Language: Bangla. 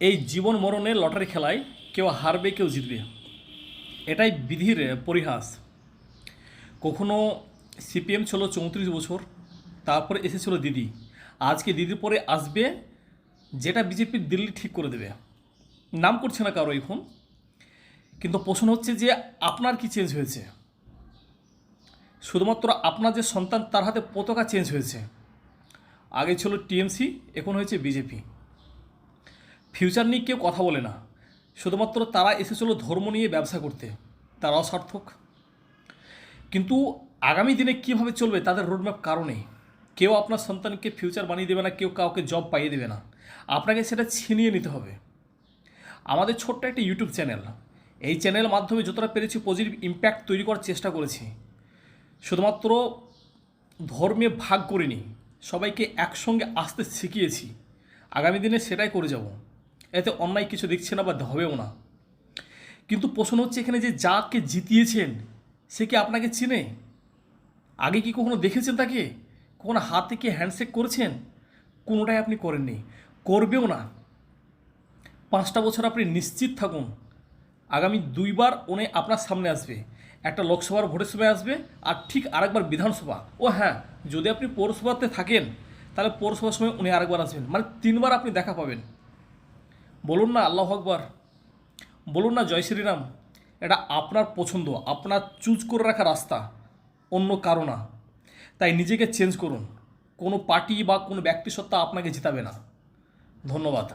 এই জীবন মরণের লটারি খেলায় কেউ হারবে কেউ জিতবে, এটাই বিধির পরিহাস। কখনো সিপিএম ছিল 34 বছর, তারপরে এসেছিল দিদি, আজকে দিদির পরে আসবে যেটা বিজেপির দিল্লি ঠিক করে দেবে। নাম করছে না কারো এখন, কিন্তু প্রশ্ন হচ্ছে যে আপনার কি চেঞ্জ হয়েছে? শুধুমাত্র আপনার যে সন্তান তার হাতে পতাকা চেঞ্জ হয়েছে। আগে ছিল টিএমসি, এখন হয়েছে বিজেপি। ফিউচার নিয়ে কেউ কথা বলে না, শুধুমাত্র তারা এসেছিল ধর্ম নিয়ে ব্যবসা করতে, তারাও সার্থক। কিন্তু আগামী দিনে কীভাবে চলবে তাদের রোডম্যাপ কারণে কেউ আপনার সন্তানকে ফিউচার বানিয়ে দেবে না, কেউ কাউকে জব পাইয়ে দেবে না, আপনাকে সেটা ছিনিয়ে নিতে হবে। আমাদের ছোট্ট একটা ইউটিউব চ্যানেল, এই চ্যানেলের মাধ্যমে যতটা পেরেছি পজিটিভ ইম্প্যাক্ট তৈরি করার চেষ্টা করেছি। শুধুমাত্র ধর্মে ভাগ করিনি, সবাইকে একসঙ্গে আসতে শিখিয়েছি। আগামী দিনে সেটাই করে যাব, এতে অন্যায় কিছু দেখছে না বা হবেও না। কিন্তু প্রশ্ন হচ্ছে এখানে যে যাকে জিতিয়েছেন সে কি আপনাকে চিনে? আগে কি কখনো দেখেছেন তাকে? কখনো হাতে কি হ্যান্ডশেক করেছেন? কোনোটাই আপনি করেননি, করবেও না। 5টা বছর আপনি নিশ্চিত থাকুন, আগামী 2বার উনি আপনার সামনে আসবে। একটা লোকসভার ভোটের সময় আসবে, আর ঠিক আরেকবার বিধানসভা। ও হ্যাঁ, যদি আপনি পৌরসভাতে থাকেন তাহলে পৌরসভার সময় উনি আরেকবার আসবেন, মানে 3বার আপনি দেখা পাবেন। বলুন না আল্লাহু আকবার, বলুন না জয় শ্রীরাম। এটা আপনার পছন্দ, আপনার চুজ করে রাখা রাস্তা, অন্য কারো না। তাই নিজেকে চেঞ্জ করুন, কোনো পার্টি বা কোনো ব্যক্তিসত্তা আপনাকে জিতাবে না। ধন্যবাদ।